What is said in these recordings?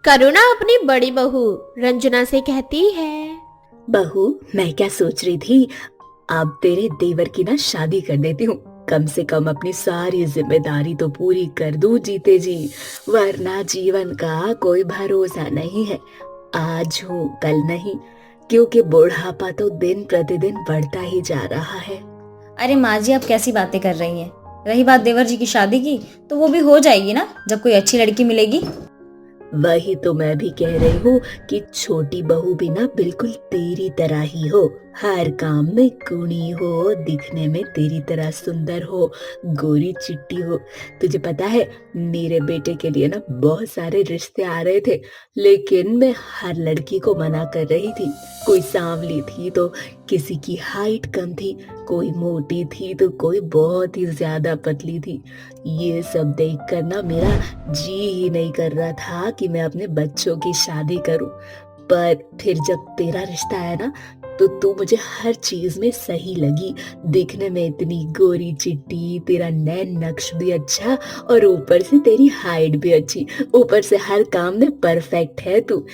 करुणा अपनी बड़ी बहू रंजना से कहती है। बहू, मैं क्या सोच रही थी, अब तेरे देवर की ना शादी कर देती हूँ। कम से कम अपनी सारी जिम्मेदारी तो पूरी कर दूं जीते जी, वरना जीवन का कोई भरोसा नहीं है। आज हूँ कल नहीं, क्योंकि बुढ़ापा तो दिन प्रतिदिन बढ़ता ही जा रहा है। अरे माँ जी, आप कैसी बातें कर रही हैं। रही बात देवर जी की शादी की, तो वो भी हो जाएगी ना जब कोई अच्छी लड़की मिलेगी। वही तो मैं भी कह रही हूँ कि छोटी बहू भी ना बिल्कुल तेरी तरह ही हो, हर काम में गुणी हो, दिखने में तेरी तरह सुंदर हो, गोरी चिट्टी हो। तुझे पता है, मेरे बेटे के लिए ना बहुत सारे रिश्ते आ रहे थे, लेकिन मैं हर लड़की को मना कर रही थी। कोई सांवली थी तो किसी की हाइट कम थी, कोई मोटी थी तो कोई बहुत ही ज्यादा पतली थी। ये सब देखकर ना मेरा जी ही नहीं कर रहा था कि मैं अपने बच्चों की शादी करूं। पर फिर जब तेरा रिश्ता आया ना, तो तू मुझे हर चीज में सही लगी। दिखने में इतनी गोरी चिट्टी, तेरा नैन नक्श भी अच्छा, और ऊपर से तेरी हाइट भी अच्छी, ऊपर से हर काम में परफेक्ट है तू।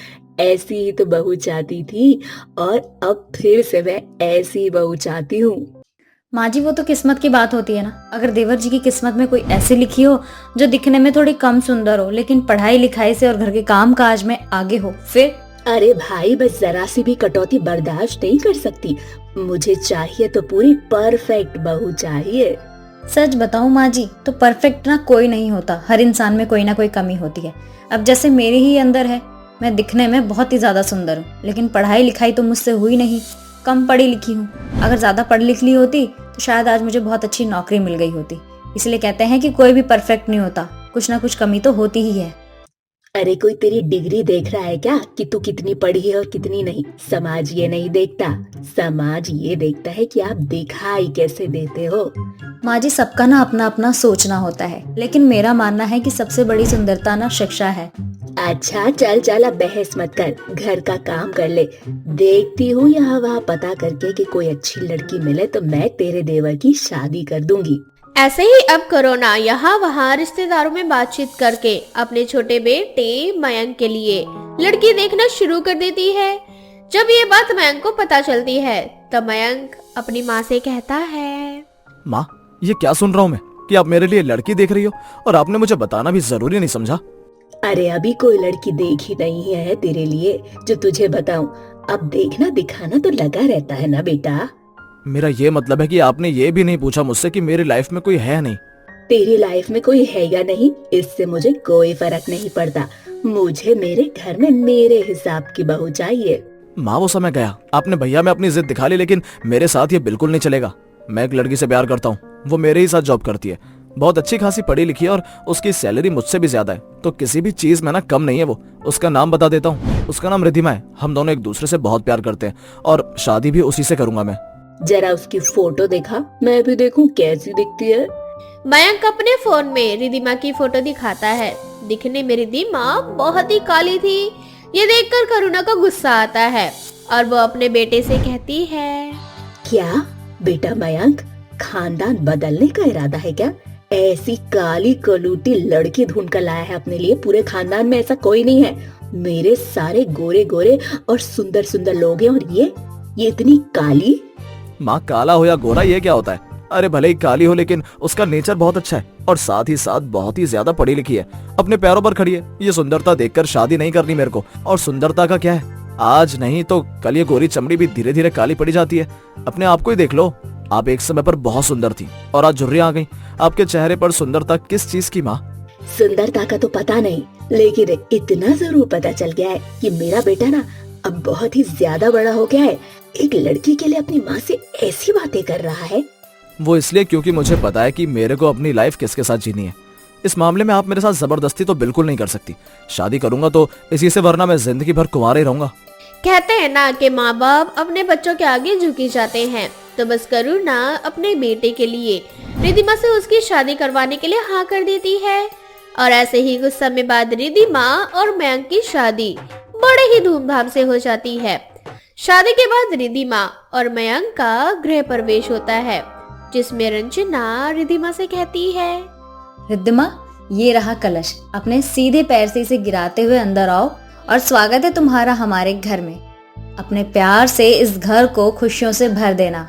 ऐसी ही तो बहू चाहती थी, और अब फिर से मैं ऐसी बहू चाहती हूँ। माँ जी, वो तो किस्मत की बात होती है ना। अगर देवर जी की किस्मत में कोई ऐसी लिखी हो जो दिखने में थोड़ी कम सुंदर हो, लेकिन पढ़ाई लिखाई से और घर के काम काज में आगे हो, फिर? अरे भाई, बस जरा सी भी कटौती बर्दाश्त नहीं कर सकती। मुझे चाहिए तो पूरी परफेक्ट बहू चाहिए। सच बताऊं माँ जी, तो परफेक्ट ना कोई नहीं होता, हर इंसान में कोई ना कोई कमी होती है। अब जैसे मेरे ही अंदर है, मैं दिखने में बहुत ही ज्यादा सुंदर हूँ, लेकिन पढ़ाई लिखाई तो मुझसे हुई नहीं, कम पढ़ी लिखी हूँ। अगर ज्यादा पढ़ लिख ली होती तो शायद आज मुझे बहुत अच्छी नौकरी मिल गई होती। इसलिए कहते हैं कि कोई भी परफेक्ट नहीं होता, कुछ ना कुछ कमी तो होती ही है। अरे कोई तेरी डिग्री देख रहा है क्या कि तू कितनी पढ़ी है और कितनी नहीं? समाज ये नहीं देखता। समाज ये देखता है कि आप दिखाई कैसे देते हो। माँ जी, सबका ना अपना अपना सोचना होता है, लेकिन मेरा मानना है कि सबसे बड़ी सुंदरता ना शिक्षा है। अच्छा चल चल, अब बहस मत कर, घर का काम कर ले। देखती हूँ यहाँ वहाँ पता करके कि कोई अच्छी लड़की मिले तो मैं तेरे देवर की शादी कर दूंगी। ऐसे ही अब करुणा यहाँ वहाँ रिश्तेदारों में बातचीत करके अपने छोटे बेटे मयंक के लिए लड़की देखना शुरू कर देती है। जब ये बात मयंक को पता चलती है, तब मयंक अपनी माँ से कहता है। माँ, ये क्या सुन रहा हूँ मैं कि आप मेरे लिए लड़की देख रही हो, और आपने मुझे बताना भी जरूरी नहीं समझा। अरे अभी कोई लड़की देखी नहीं है तेरे लिए जो तुझे बताऊं। अब देखना दिखाना तो लगा रहता है ना बेटा। मेरा ये मतलब है कि आपने ये भी नहीं पूछा मुझसे कि मेरी लाइफ में कोई है नहीं। तेरी लाइफ में कोई है या नहीं, इससे मुझे कोई फर्क नहीं पड़ता। मुझे मेरे घर में मेरे हिसाब की बहू चाहिए। माँ, वो समय गया। आपने भैया में अपनी जिद दिखा ली, लेकिन मेरे साथ ये बिल्कुल नहीं चलेगा। मैं एक लड़की से प्यार करता हूँ, वो मेरे ही साथ जॉब करती है, बहुत अच्छी खासी पढ़ी लिखी है, और उसकी सैलरी मुझसे भी ज्यादा है, तो किसी भी चीज में ना कम नहीं है वो। उसका नाम बता देता हूँ, उसका नाम रिधिमा है। हम दोनों एक दूसरे से बहुत प्यार करते हैं, और शादी भी उसी से करूंगा मैं। जरा उसकी फोटो देखा, मैं भी देखूं कैसी दिखती है। मयंक अपने फोन में रिधिमा की फोटो दिखाता है। दिखने में रिधिमा बहुत ही काली थी। ये देखकर करुणा को गुस्सा आता है और वो अपने बेटे से कहती है। क्या बेटा मयंक, खानदान बदलने का इरादा है क्या? ऐसी काली कलूटी लड़की ढूंढ कर लाया है अपने लिए? पूरे खानदान में ऐसा कोई नहीं है। मेरे सारे गोरे गोरे और सुंदर सुंदर लोग हैं, और ये इतनी काली। माँ, काला हो या गोरा ये क्या होता है? अरे भले ही काली हो, लेकिन उसका नेचर बहुत अच्छा है, और साथ ही साथ बहुत ही ज्यादा पढ़ी लिखी है, अपने पैरों पर खड़ी है। ये सुंदरता देखकर शादी नहीं करनी मेरे को। और सुंदरता का क्या है, आज नहीं तो कल ये गोरी चमड़ी भी धीरे धीरे काली पड़ी जाती है। अपने आप को ही देख लो, आप एक समय पर बहुत सुंदर थी, और आज झुर्रियां आ गई। आपके चेहरे पर सुंदरता किस चीज की माँ? सुंदरता का तो पता नहीं, लेकिन इतना जरूर पता चल गया है कि मेरा बेटा ना अब बहुत ही ज्यादा बड़ा हो गया है। एक लड़की के लिए अपनी माँ से ऐसी बातें कर रहा है। वो इसलिए क्योंकि मुझे पता है कि मेरे को अपनी लाइफ किसके साथ जीनी है। इस मामले में आप मेरे साथ जबरदस्ती तो बिल्कुल नहीं कर सकती। शादी करूंगा तो इसी से, वरना मैं जिंदगी भर कुंवारा ही रहूंगा। कहते हैं ना कि माँ बाप अपने बच्चों के आगे झुकी जाते हैं, तो बस करुणा अपने बेटे के लिए रिधिमा से उसकी शादी करवाने के लिए हाँ कर देती है। और ऐसे ही कुछ समय बाद रिधिमा और मयंक की शादी बड़े ही धूमधाम से हो जाती है। शादी के बाद रिधिमा और मयंक का गृह प्रवेश होता है, जिसमें रंजना रिधिमा से कहती है। रिद्धिमा, ये रहा कलश, अपने सीधे पैर से इसे गिराते हुए अंदर आओ और स्वागत है तुम्हारा हमारे घर में। अपने प्यार से इस घर को खुशियों से भर देना।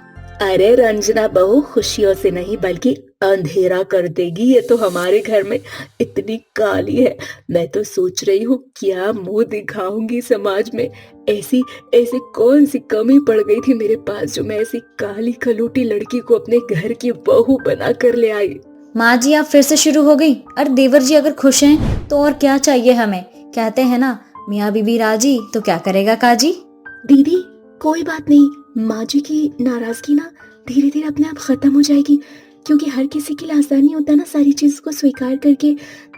अरे रंजना बहू, खुशियों से नहीं बल्कि अंधेरा कर देगी ये तो हमारे घर में। इतनी काली है, मैं तो सोच रही हूँ क्या मुंह दिखाऊंगी समाज में। ऐसी ऐसी कौन सी कमी पड़ गई थी मेरे पास जो मैं ऐसी काली खलूटी लड़की को अपने घर की बहू बना कर ले आई। माँ जी आप फिर से शुरू हो गई। अरे देवर जी अगर खुश हैं तो और क्या चाहिए हमें। कहते हैं ना, मियाँ बीबी राजी तो क्या करेगा काजी। दीदी कोई बात नहीं, माँ जी की नाराजगी ना धीरे धीरे अपने आप खत्म हो जाएगी, क्योंकि हर किसी के लिए आसानी होता है ना सारी चीज को स्वीकार करके।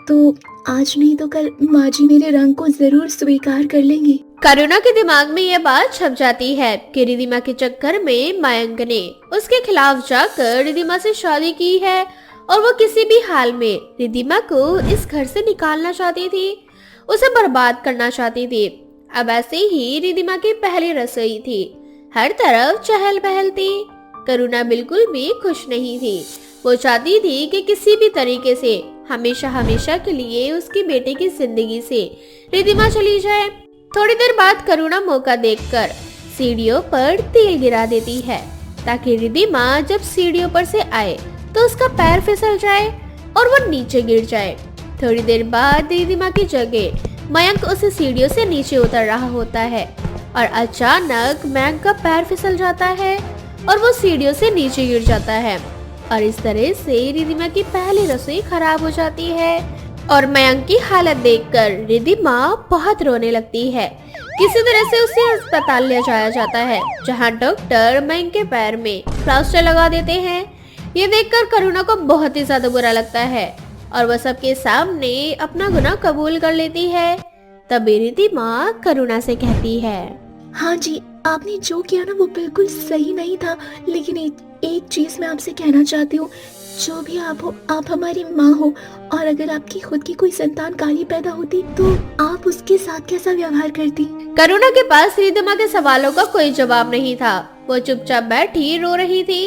तो आज नहीं तो कल माँ जी मेरे रंग को जरूर स्वीकार कर लेंगी। करुणा के दिमाग में यह बात छप जाती है कि रिधिमा के चक्कर में मयंक ने उसके खिलाफ जाकर रिधिमा से शादी की है और वो किसी भी हाल में रिधिमा को इस घर से निकालना चाहती थी, उसे बर्बाद करना चाहती थी। अब ऐसे ही रिधिमा की पहली रसोई थी, हर तरफ चहल पहल थी। करुणा बिल्कुल भी खुश नहीं थी। वो चाहती थी कि किसी भी तरीके से हमेशा हमेशा के लिए उसकी बेटे की जिंदगी से रिधिमा चली जाए। थोड़ी देर बाद करुणा मौका देखकर सीढ़ियों पर तेल गिरा देती है ताकि रिधिमा जब सीढ़ियों पर से आए तो उसका पैर फिसल जाए और वो नीचे गिर जाए। थोड़ी देर बाद रिधिमा की जगह मयंक उसे सीढ़ियों से नीचे उतर रहा होता है और अचानक मयंक का पैर फिसल जाता है और वो सीढ़ियों से नीचे गिर जाता है और इस तरह से रिधिमा की पहली रसोई खराब हो जाती है। और मयंक की हालत देखकर रिधिमा बहुत रोने लगती है। किसी तरह से उसे अस्पताल ले जाया जाता है जहां डॉक्टर मयंक के पैर में प्लास्टर लगा देते हैं। ये देखकर करुणा को बहुत ही ज्यादा बुरा लगता है और वह सबके सामने अपना गुनाह कबूल कर लेती है। तभी रिधिमा करुणा से कहती है, हाँ जी, आपने जो किया ना वो बिल्कुल सही नहीं था, लेकिन एक चीज मैं आपसे कहना चाहती हूँ। जो भी आप हो, आप हमारी माँ हो, और अगर आपकी खुद की कोई संतान काली पैदा होती तो आप उसके साथ कैसा व्यवहार करती। करुणा के पास रिधिमा के सवालों का कोई जवाब नहीं था। वो चुपचाप बैठी रो रही थी।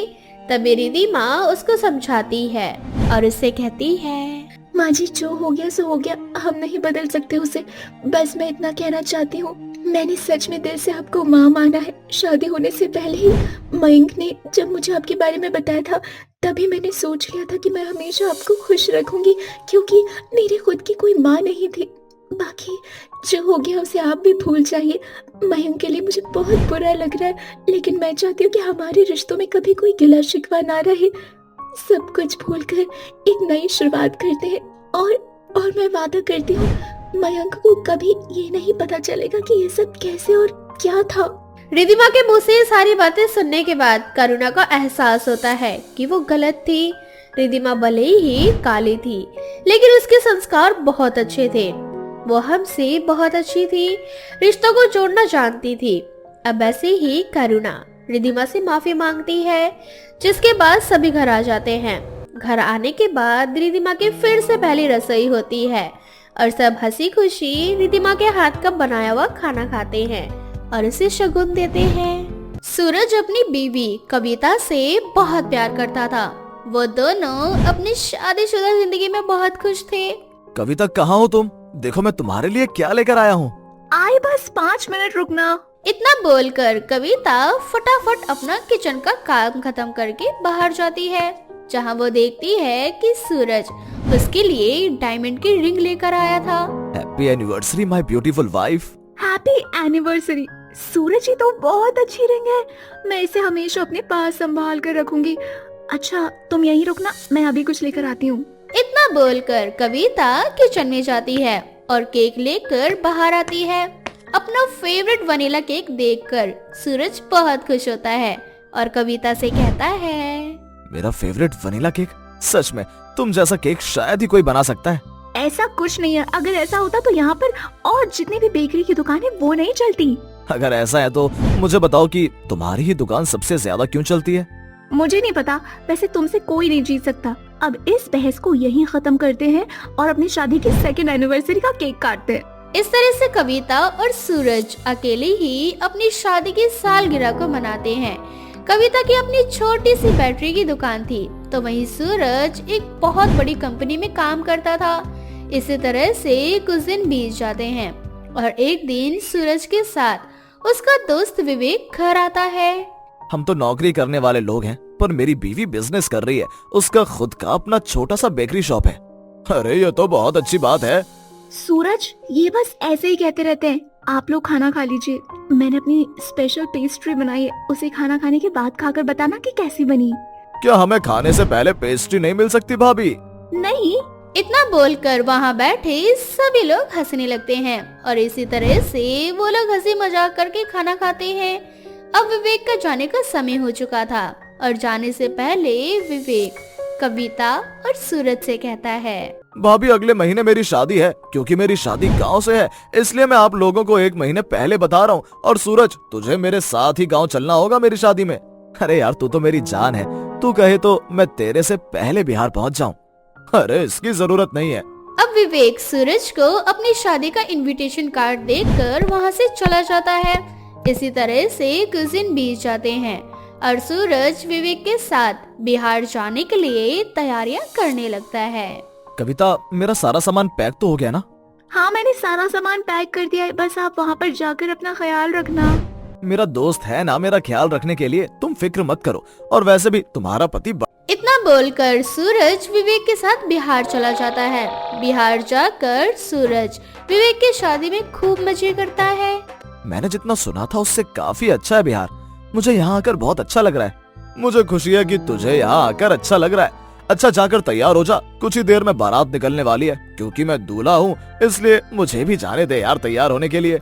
तभी रिधिमा उसको समझाती है और उससे कहती है, माँ जी जो हो गया सो हो गया, हम नहीं बदल सकते उसे। बस मैं इतना कहना चाहती हूँ, मैंने सच में दिल से आपको माँ माना है। शादी होने से पहले ही मयंक ने जब मुझे आपके बारे में बताया था तभी मैंने सोच लिया था कि मैं हमेशा आपको खुश रखूंगी, क्योंकि मेरी खुद की कोई माँ नहीं थी। बाकी जो हो गया उसे आप भी भूल जाइए। मयंक के लिए मुझे बहुत बुरा लग रहा है, लेकिन मैं चाहती हूँ कि हमारे रिश्तों में कभी कोई गिला शिकवा ना रहे। सब कुछ भूलकर एक नई शुरुआत करते हैं और मैं वादा करती हूँ मयंक को कभी ये नहीं पता चलेगा कि ये सब कैसे और क्या था। रिधिमा के मुंह से सारी बातें सुनने के बाद करुणा को एहसास होता है कि वो गलत थी। रिधिमा भले ही काली थी लेकिन उसके संस्कार बहुत अच्छे थे। वो हमसे बहुत अच्छी थी, रिश्तों को जोड़ना जानती थी। अब ऐसे ही करुणा रिधिमा से माफी मांगती है, जिसके बाद सभी घर आ जाते हैं। घर आने के बाद रिधिमा की फिर से पहली रसोई होती है और सब हंसी खुशी रिधिमा के हाथ का बनाया हुआ खाना खाते हैं और उसे शगुन देते हैं। सूरज अपनी बीवी कविता से बहुत प्यार करता था। वो दोनों अपनी शादीशुदा जिंदगी में बहुत खुश थे। कविता कहाँ हो तुम? देखो मैं तुम्हारे लिए क्या लेकर आया हूँ। आए बस 5 मिनट रुकना। इतना बोलकर कविता फटाफट अपना किचन का काम खत्म करके बाहर जाती है, जहाँ वो देखती है कि सूरज उसके लिए डायमंड की रिंग लेकर आया था। Happy anniversary my beautiful wife. Happy anniversary. सूरज ही तो बहुत अच्छी रिंग है, मैं इसे हमेशा अपने पास संभाल कर रखूंगी। अच्छा तुम यहीं रुकना, मैं अभी कुछ लेकर आती हूँ। इतना बोलकर कविता किचन में जाती है और केक लेकर बाहर आती है। अपना फेवरेट वनीला केक देखकर सूरज बहुत खुश होता है और कविता से कहता है, मेरा फेवरेट वनीला केक? सच में तुम जैसा केक शायद ही कोई बना सकता है। ऐसा कुछ नहीं है, अगर ऐसा होता तो यहाँ पर और जितनी भी बेकरी की दुकान है वो नहीं चलती। अगर ऐसा है तो मुझे बताओ कि तुम्हारी ही दुकान सबसे ज्यादा क्यों चलती है? मुझे नहीं पता, वैसे तुमसे कोई नहीं जीत सकता। अब इस बहस को यहीं खत्म करते हैं और अपनी शादी की 2nd एनिवर्सरी का केक काटते हैं। इस तरह से कविता और सूरज अकेले ही अपनी शादी की सालगिरह को मनाते हैं। कविता की अपनी छोटी सी बैटरी की दुकान थी तो वहीं सूरज एक बहुत बड़ी कंपनी में काम करता था। इसी तरह से कुछ दिन बीत जाते हैं और एक दिन सूरज के साथ उसका दोस्त विवेक घर आता है। हम तो नौकरी करने वाले लोग हैं, पर मेरी बीवी बिजनेस कर रही है। उसका खुद का अपना छोटा सा बेकरी शॉप है। अरे ये तो बहुत अच्छी बात है। सूरज, ये बस ऐसे ही कहते रहते हैं। आप लोग खाना खा लीजिए, मैंने अपनी स्पेशल पेस्ट्री बनाई है, उसे खाना खाने के बाद खाकर बताना कि कैसी बनी। क्या हमें खाने से पहले पेस्ट्री नहीं मिल सकती भाभी? नहीं। इतना बोलकर वहाँ बैठे सभी लोग हंसने लगते हैं और इसी तरह से वो लोग हंसी मजाक करके खाना खाते हैं। अब विवेक का जाने का समय हो चुका था और जाने से पहले विवेक कविता और सूरज से कहता है, भाभी अगले महीने मेरी शादी है। क्योंकि मेरी शादी गांव से है, इसलिए मैं आप लोगों को एक महीने पहले बता रहा हूँ। और सूरज, तुझे मेरे साथ ही गांव चलना होगा मेरी शादी में। अरे यार, तू तो मेरी जान है। तू कहे तो मैं तेरे से पहले बिहार पहुँच जाऊँ। अरे इसकी जरूरत नहीं है। अब विवेक सूरज को अपनी शादी का इनविटेशन कार्ड देकर वहाँ से चला जाता है। इसी तरह से कुछ दिन बीत जाते हैं और सूरज विवेक के साथ बिहार जाने के लिए तैयारियां करने लगता है। कविता, मेरा सारा सामान पैक तो हो गया ना? हाँ, मैंने सारा सामान पैक कर दिया है, बस आप वहाँ पर जाकर अपना ख्याल रखना। मेरा दोस्त है ना मेरा ख्याल रखने के लिए, तुम फिक्र मत करो। और वैसे भी तुम्हारा पति इतना बोलकर सूरज विवेक के साथ बिहार चला जाता है। बिहार जाकर सूरज विवेक की शादी में खूब मजे करता है। मैंने जितना सुना था उससे काफी अच्छा है बिहार। मुझे यहाँ आकर बहुत अच्छा लग रहा है। मुझे खुशी है कि तुझे यहाँ आकर अच्छा लग रहा है। अच्छा, जाकर तैयार हो जा, कुछ ही देर में बारात निकलने वाली है। क्योंकि मैं दूल्हा हूँ, इसलिए मुझे भी जाने दे यार तैयार होने के लिए।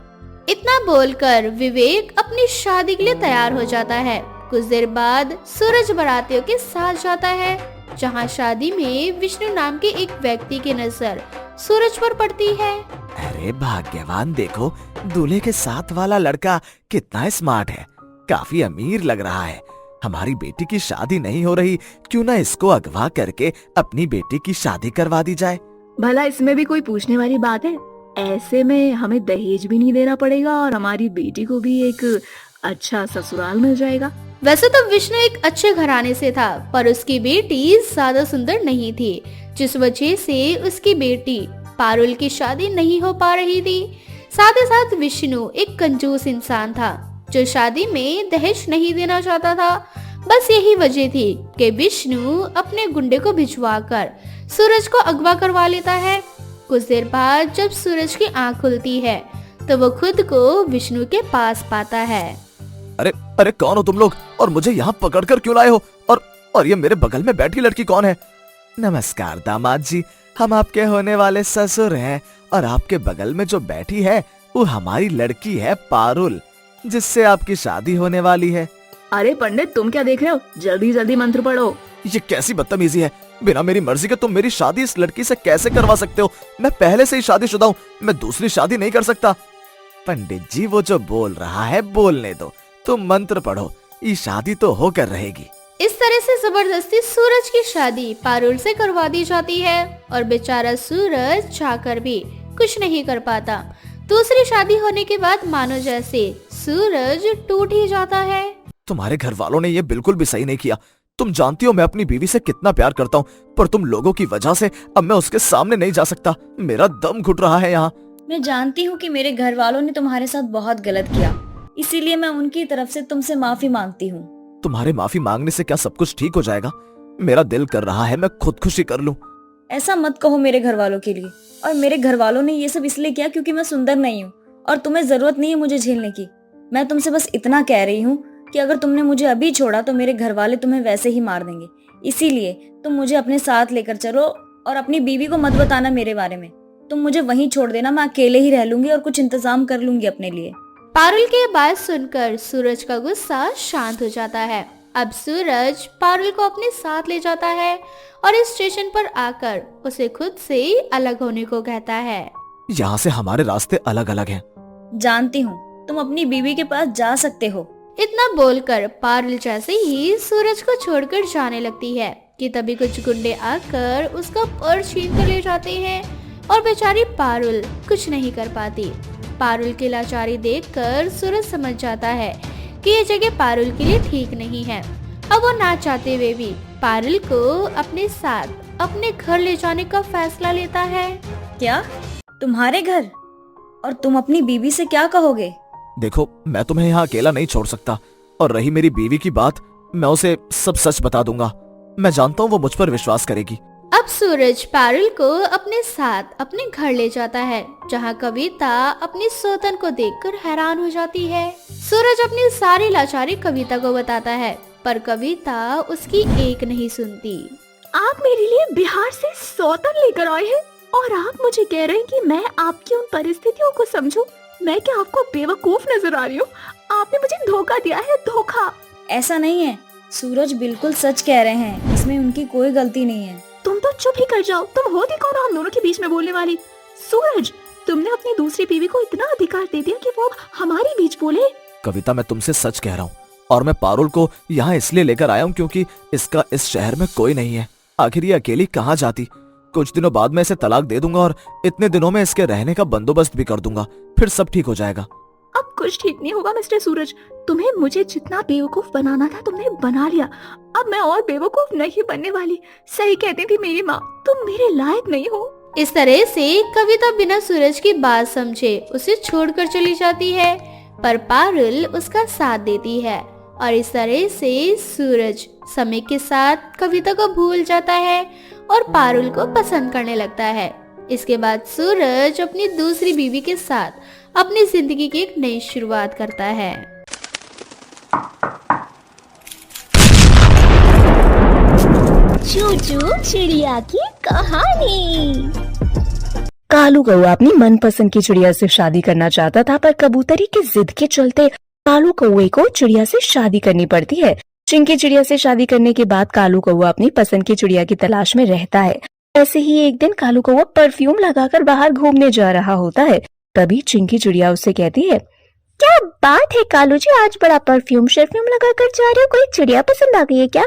इतना बोलकर विवेक अपनी शादी के लिए तैयार हो जाता है। कुछ देर बाद सूरज बारातियों के साथ जाता है, जहाँ शादी में विष्णु नाम के एक व्यक्ति की नजर सूरज पर पड़ती है। अरे भाग्यवान, देखो दूल्हे के साथ वाला लड़का कितना स्मार्ट है, काफी अमीर लग रहा है। हमारी बेटी की शादी नहीं हो रही, क्यों ना इसको अगवा करके अपनी बेटी की शादी करवा दी जाए। भला इसमें भी कोई पूछने वाली बात है? ऐसे में हमें दहेज भी नहीं देना पड़ेगा और हमारी बेटी को भी एक अच्छा ससुराल मिल जाएगा। वैसे तो विष्णु एक अच्छे घराने से था, पर उसकी बेटी ज्यादा सुंदर नहीं थी, जिस वजह से उसकी बेटी पारुल की शादी नहीं हो पा रही थी। साथ ही साथ विष्णु एक कंजूस इंसान था, जो शादी में दहेज नहीं देना चाहता था। बस यही वजह थी कि विष्णु अपने गुंडे को भिजवाकर सूरज को अगवा करवा लेता है। कुछ देर बाद जब सूरज की आंख खुलती है, तो वो खुद को विष्णु के पास पाता है। अरे अरे, कौन हो तुम लोग और मुझे यहाँ पकड़कर क्यों लाए हो? और ये मेरे बगल में बैठी लड़की कौन है? नमस्कार दामाद जी, हम आपके होने वाले ससुर हैं और आपके बगल में जो बैठी है वो हमारी लड़की है पारुल, जिससे आपकी शादी होने वाली है। अरे पंडित, तुम क्या देख रहे हो? जल्दी जल्दी मंत्र पढ़ो। ये कैसी बदतमीजी है? बिना मेरी मर्जी के तुम मेरी शादी इस लड़की से कैसे करवा सकते हो? मैं पहले से ही शादीशुदा हूँ, मैं दूसरी शादी नहीं कर सकता। पंडित जी, वो जो बोल रहा है बोलने दो, तुम मंत्र पढ़ो, ये शादी तो होकर रहेगी। इस तरह से जबरदस्ती सूरज की शादी पारुल से करवा दी जाती है और बेचारा सूरज चाहकर भी कुछ नहीं कर पाता। दूसरी शादी होने के बाद मानो जैसे सूरज टूट ही जाता है। तुम्हारे घर वालों ने ये बिल्कुल भी सही नहीं किया। तुम जानती हो मैं अपनी बीवी से कितना प्यार करता हूँ, पर तुम लोगों की वजह से अब मैं उसके सामने नहीं जा सकता। मेरा दम घुट रहा है यहाँ। मैं जानती हूँ कि मेरे घर वालों ने तुम्हारे साथ बहुत गलत किया, इसीलिए मैं उनकी तरफ से तुमसे माफी मांगती हूँ। तुम्हारे माफी मांगने से क्या सब कुछ ठीक हो जाएगा? मेरा दिल कर रहा है मैं खुदकुशी कर लूं। ऐसा मत कहो मेरे घर वालों के लिए। और मेरे घर वालों ने ये सब इसलिए किया क्योंकि मैं सुंदर नहीं हूँ और तुम्हें जरूरत नहीं है मुझे झेलने की। मैं तुमसे बस इतना कह रही हूँ कि अगर तुमने मुझे अभी छोड़ा तो मेरे घर वाले तुम्हें वैसे ही मार देंगे। इसीलिए तुम मुझे अपने साथ लेकर चलो और अपनी बीवी को मत बताना मेरे बारे में। तुम मुझे वहीं छोड़ देना, मैं अकेले ही रह लूंगी और कुछ इंतजाम कर लूंगी अपने लिए। पारुल के बात सुनकर सूरज का गुस्सा शांत हो जाता है। अब सूरज पारुल को अपने साथ ले जाता है और इस स्टेशन पर आकर उसे खुद से अलग होने को कहता है। यहाँ से हमारे रास्ते अलग अलग हैं। जानती हूँ, तुम अपनी बीवी के पास जा सकते हो। इतना बोलकर पारुल जैसे ही सूरज को छोड़कर जाने लगती है कि तभी कुछ गुंडे आकर उसका पर्स छीन कर ले जाते हैं और बेचारी पारुल कुछ नहीं कर पाती। पारुल की लाचारी देखकर सूरज समझ जाता है कि ये जगह पारुल के लिए ठीक नहीं है अब वो ना चाहते हुए भी पारुल को अपने साथ अपने घर ले जाने का फैसला लेता है। क्या? तुम्हारे घर? और तुम अपनी बीवी से क्या कहोगे? देखो, मैं तुम्हें यहाँ अकेला नहीं छोड़ सकता, और रही मेरी बीवी की बात, मैं उसे सब सच बता दूंगा। मैं जानता हूँ वो मुझ पर विश्वास करेगी। अब सूरज पारुल को अपने साथ अपने घर ले जाता है, जहाँ कविता अपनी सौतन को देखकर हैरान हो जाती है। सूरज अपनी सारी लाचारी कविता को बताता है, पर कविता उसकी एक नहीं सुनती। आप मेरे लिए बिहार से सौतन लेकर आए हैं और आप मुझे कह रहे हैं कि मैं आपकी उन परिस्थितियों को समझूं। मैं क्या आपको बेवकूफ नजर आ रही हूँ? आपने मुझे धोखा दिया है, धोखा। ऐसा नहीं है, सूरज बिल्कुल सच कह रहे हैं, इसमें उनकी कोई गलती नहीं है। तुम तो चुप ही कर जाओ, तुम होती कौन हो हम दोनों के बीच में बोलने वाली? सूरज, तुमने अपनी दूसरी बीवी को इतना अधिकार दे दिया कि वो अब हमारे बीच बोले। कविता, मैं तुमसे सच कह रहा हूँ, और मैं पारुल को यहाँ इसलिए लेकर आया हूँ क्योंकि इसका इस शहर में कोई नहीं है। आखिर ये अकेली कहाँ जाती? कुछ दिनों बाद मैं इसे तलाक दे दूंगा और इतने दिनों में इसके रहने का बंदोबस्त भी कर दूंगा, फिर सब ठीक हो जाएगा। अब कुछ ठीक नहीं होगा मिस्टर सूरज। तुम्हें मुझे जितना बेवकूफ बनाना था तुमने बना लिया। अब मैं और बेवकूफ नहीं बनने वाली। सही कहती थी मेरी माँ, तुम मेरे लायक नहीं हो। इस तरह से कविता बिना सूरज की बात समझे उसे छोड़कर चली जाती है, पर पारुल उसका साथ देती है, और इस तरह से सूरज समय के साथ कविता को भूल जाता है और पारुल को पसंद करने लगता है। इसके बाद सूरज अपनी दूसरी बीवी के साथ अपनी जिंदगी की एक नई शुरुआत करता है। चूचू चिड़िया की कहानी। कालू कौआ अपनी मनपसंद की चिड़िया से शादी करना चाहता था, पर कबूतरी की जिद के चलते कालू कौए को चिड़िया से शादी करनी पड़ती है। चिंकी चिड़िया से शादी करने के बाद कालू कौआ अपनी पसंद की चिड़िया की तलाश में रहता है। ऐसे ही एक दिन कालू कौआ परफ्यूम लगाकर बाहर घूमने जा रहा होता है। तभी चिंकी चिड़िया उससे कहती है, क्या बात है कालू जी, आज बड़ा परफ्यूम शर्फ्यूम लगा कर जा रहे हो, कोई चिड़िया पसंद आ गई है क्या?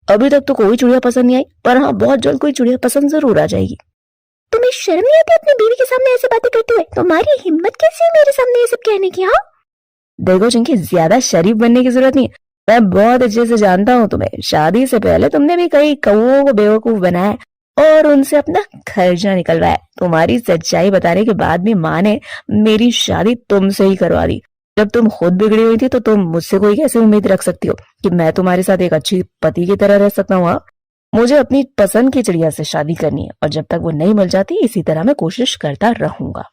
अभी तक तो कोई चिड़िया पसंद नहीं आई, पर हाँ बहुत जल्द कोई चिड़िया पसंद जरूर आ जाएगी। तुम्हें शर्म नहीं आती अपनी बीवी के सामने ऐसी बातें करते हुए? तुम्हारी हिम्मत कैसी है मेरे सामने ये सब कहने की? हाँ देखो चिंकी, ज्यादा शरीफ बनने की जरूरत नहीं, मैं बहुत अच्छे से जानता हूँ तुम्हें। शादी से पहले तुमने भी कई कौओं को बेवकूफ बनाया और उनसे अपना खर्चा निकलवाया। तुम्हारी सच्चाई बताने के बाद भी माँ ने मेरी शादी तुमसे ही करवा दी। जब तुम खुद बिगड़ी हुई थी तो तुम मुझसे कोई कैसे उम्मीद रख सकती हो कि मैं तुम्हारे साथ एक अच्छी पति की तरह रह सकता हूँ? मुझे अपनी पसंद की चिड़िया से शादी करनी है, और जब तक वो नहीं मिल जाती इसी तरह मैं कोशिश करता रहूंगा।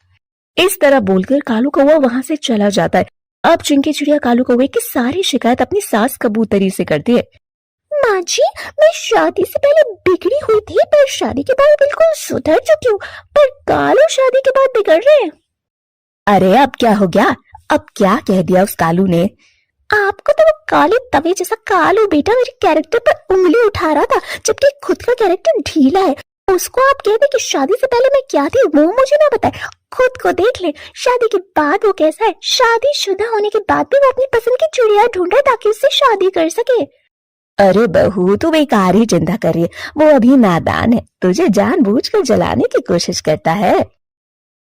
इस तरह बोलकर कालू कौआ वहां से चला जाता है। अब चिंकी चिड़िया कालू कौवे की सारी शिकायत अपनी सास कबूतरी से करती है। माँ जी, मैं शादी से पहले बिगड़ी हुई थी, पर शादी के बाद बिल्कुल सुधर चुकी हूँ, पर कालू शादी के बाद बिगड़ रहे हैं। अरे अब क्या हो गया? अब क्या कह दिया उस कालू ने? आपको तो वो काले तवे जैसा कालू बेटा मेरे कैरेक्टर पर उंगली उठा रहा था, जबकि खुद का कैरेक्टर ढीला है। उसको आप कहते कि शादी से पहले मैं क्या थी वो मुझे ना बताए, खुद को देख ले। शादी के बाद वो कैसा है? शादीशुदा होने के बाद भी वो अपनी पसंद की चिड़िया ढूंढ रहा ताकि उससे शादी कर सके। अरे बहू, तू बेकार ही चिंता कर रही है, वो अभी नादान है, तुझे जानबूझकर जलाने की कोशिश करता है।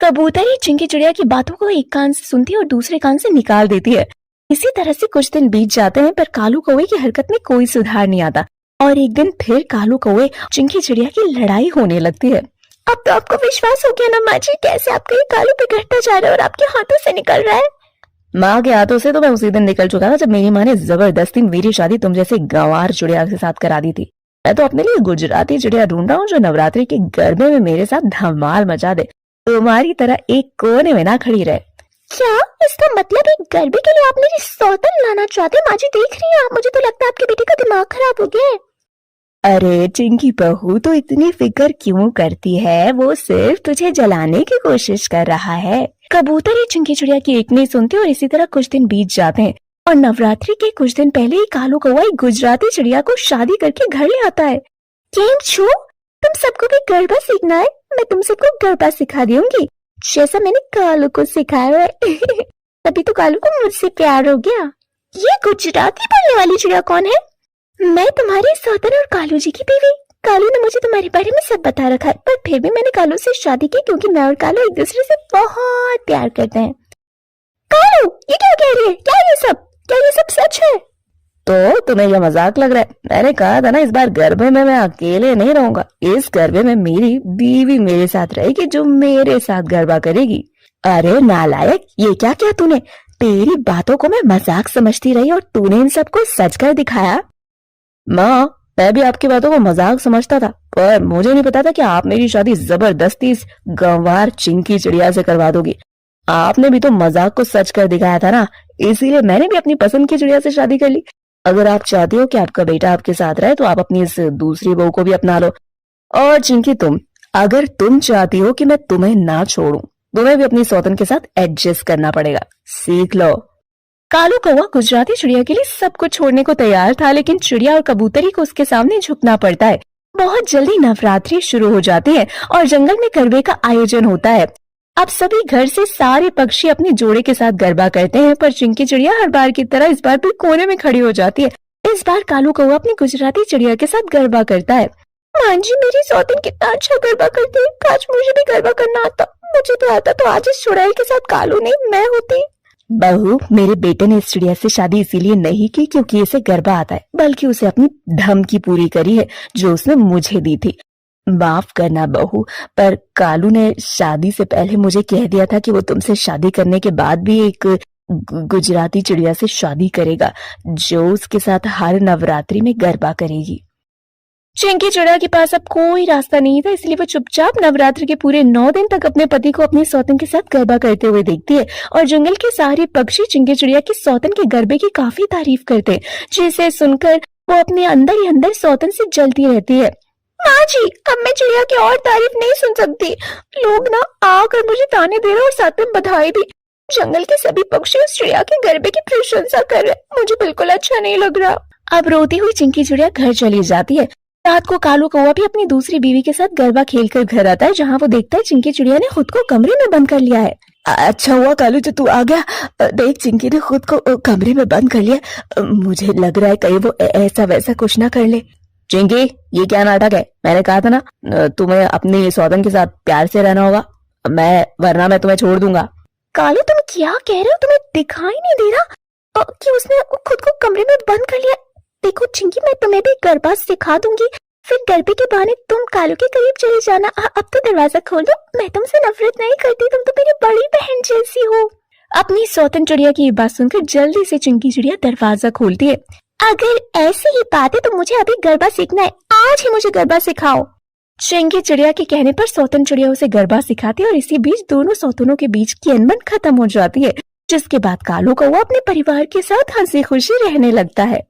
कबूतरी चिंकी चिड़िया की बातों को एक कान से सुनती है और दूसरे कान से निकाल देती है। इसी तरह से कुछ दिन बीत जाते हैं, पर कालू कौवे की हरकत में कोई सुधार नहीं आता, और एक दिन फिर कालू कौवे चिंकी चिड़िया की लड़ाई होने लगती है। अब तो आपको विश्वास हो गया ना माँ जी, कैसे आपका ये कालू बिगड़ता जा रहा है और आपके हाथों से निकल रहा है? माँ के हाथों से तो मैं उसी दिन निकल चुका था जब मेरी माँ ने जबरदस्ती मेरी शादी तुम जैसे गंवार चिड़िया के साथ करा दी थी। मैं तो अपने लिए गुजराती चिड़िया ढूंढ रहा हूँ जो नवरात्रि के गरबे में मेरे साथ धमाल मचा दे, तुम्हारी तरह एक कोने में ना खड़ी रहे। क्या इसका मतलब एक गरबे के लिए आप मेरी सौतन लाना चाहते? माँ जी देख रही हैं आप, मुझे तो लगता है आपके बेटे का दिमाग खराब हो गया है। अरे चिंकी बहू, तो इतनी फिक्र क्यों करती है? वो सिर्फ तुझे जलाने की कोशिश कर रहा है। कबूतरी चिंकी चिड़िया की एक नहीं सुनती और इसी तरह कुछ दिन बीत जाते हैं, और नवरात्रि के कुछ दिन पहले ही कालू कौवा एक गुजराती चिड़िया को शादी करके घर ले आता है। केम छो, तुम सबको भी गरबा सीखना है? मैं तुम सबको गरबा सिखा दूंगी, जैसा मैंने कालू को सिखाया है। तभी तो कालू को मुझसे प्यार हो गया। ये गुजराती बोलने वाली चिड़िया कौन है? मैं तुम्हारी सौतन और कालू जी की बीवी। कालू ने मुझे तुम्हारे बारे में सब बता रखा है, पर फिर भी मैंने कालू से शादी की क्योंकि मैं और कालू एक दूसरे से बहुत प्यार करते हैं। कालू, ये क्या कह रही है? क्या ये सब सच है? तो तुम्हें यह मजाक लग रहा है? मैंने कहा था ना, इस बार गरबे में मैं अकेले नहीं रहूंगा। इस गरबे में मेरी बीवी मेरे साथ रहेगी, जो मेरे साथ गरबा करेगी। अरे नालायक, ये क्या किया तूने? तेरी बातों को मैं मजाक समझती रही और तूने इन सबको सच कर दिखाया। माँ, मैं भी आपकी बातों को मजाक समझता था, पर मुझे नहीं पता था कि आप मेरी शादी जबरदस्ती इस गंवार चिंकी चिड़िया से करवा दोगी। आपने भी तो मजाक को सच कर दिखाया था ना, इसीलिए मैंने भी अपनी पसंद की चिड़िया से शादी कर ली। अगर आप चाहती हो कि आपका बेटा आपके साथ रहे तो आप अपनी इस दूसरी बहू को भी अपना लो। और चिंकी, अगर तुम चाहती हो कि मैं तुम्हें ना छोड़ूं, तुम्हें भी अपनी सौतन के साथ एडजस्ट करना पड़ेगा। सीख लो। कालू कौवा गुजराती चिड़िया के लिए सब कुछ छोड़ने को तैयार था, लेकिन चिड़िया और कबूतरी को उसके सामने झुकना पड़ता है। बहुत जल्दी नवरात्रि शुरू हो जाती है और जंगल में गरबे का आयोजन होता है। अब सभी घर से सारे पक्षी अपने जोड़े के साथ गरबा करते हैं, पर चिंकी चिड़िया हर बार की तरह इस बार भी कोने में खड़ी हो जाती है। इस बार कालू कौवा अपनी गुजराती चिड़िया के साथ गरबा करता है। मां जी, मेरी सौतन कितना अच्छा गरबा करती है, काश मुझे भी गरबा करना आता। मुझे तो आता तो आज इस चुड़ैल के साथ कालू नहीं मैं होती। बहू, मेरे बेटे ने इस चिड़िया से शादी इसीलिए नहीं की क्योंकि इसे गरबा आता है, बल्कि उसे अपनी धमकी पूरी करी है जो उसने मुझे दी थी। माफ करना बहू, पर कालू ने शादी से पहले मुझे कह दिया था कि वो तुमसे शादी करने के बाद भी एक गुजराती चिड़िया से शादी करेगा, जो उसके साथ हर नवरात्रि में गरबा करेगी। चिंकी चिड़िया के पास अब कोई रास्ता नहीं था, इसलिए वो चुपचाप नवरात्र के पूरे 9 दिन तक अपने पति को अपनी सौतन के साथ गरबा करते हुए देखती है। और जंगल के सारे पक्षी चिंकी चिड़िया की सौतन के गरबे की काफी तारीफ करते हैं, जिसे सुनकर वो अपने अंदर ही अंदर सौतन से जलती रहती है। माँ जी, अब मैं चिड़िया की और तारीफ नहीं सुन सकती। लोग ना आकर मुझे ताने दे रहे और साथ में बधाई भी। जंगल के सभी पक्षी उस चिड़िया के गरबे की प्रशंसा कर रहे, मुझे बिल्कुल अच्छा नहीं लग रहा। अब रोती हुई चिंकी चिड़िया घर चली जाती है। रात को कालू कौवा भी अपनी दूसरी बीवी के साथ गरबा खेलकर घर आता है, जहाँ वो देखता है चिंकी चिड़िया ने खुद को कमरे में बंद कर लिया है। अच्छा हुआ कालू जो तू आ गया। देख, चिंकी ने खुद को कमरे में बंद कर लिया। मुझे लग रहा है कहीं वो ऐसा वैसा कुछ ना कर ले। चिंकी, ये क्या नाटक है? मैंने कहा था ना तुम्हें अपनी सौतन के साथ प्यार से रहना होगा, वरना मैं तुम्हें छोड़ दूंगा। कालू, तुम क्या कह रहे हो? तुम्हें दिखाई नहीं दे रहा कि उसने खुद को कमरे में बंद कर लिया? देखो चिंकी, मैं तुम्हें भी गरबा सिखा दूंगी, फिर गरबे के बहाने तुम कालू के करीब चले जाना। अब तो दरवाजा खोल दो, मैं तुमसे नफरत नहीं करती, तुम तो मेरी बड़ी बहन जैसी हो। अपनी सौतन चिड़िया की ये बात सुनकर जल्दी से चिंकी चिड़िया दरवाजा खोलती है। अगर ऐसी ही बात है तो मुझे अभी गरबा सीखना है, आज ही मुझे गरबा सिखाओ। चिंकी चिड़िया के कहने पर सौतन चिड़िया उसे गरबा सिखाती है और इसी बीच दोनों सौतनों के बीच की अनबन खत्म हो जाती है, जिसके बाद कालू कौवा अपने परिवार के साथ हंसी खुशी रहने लगता है।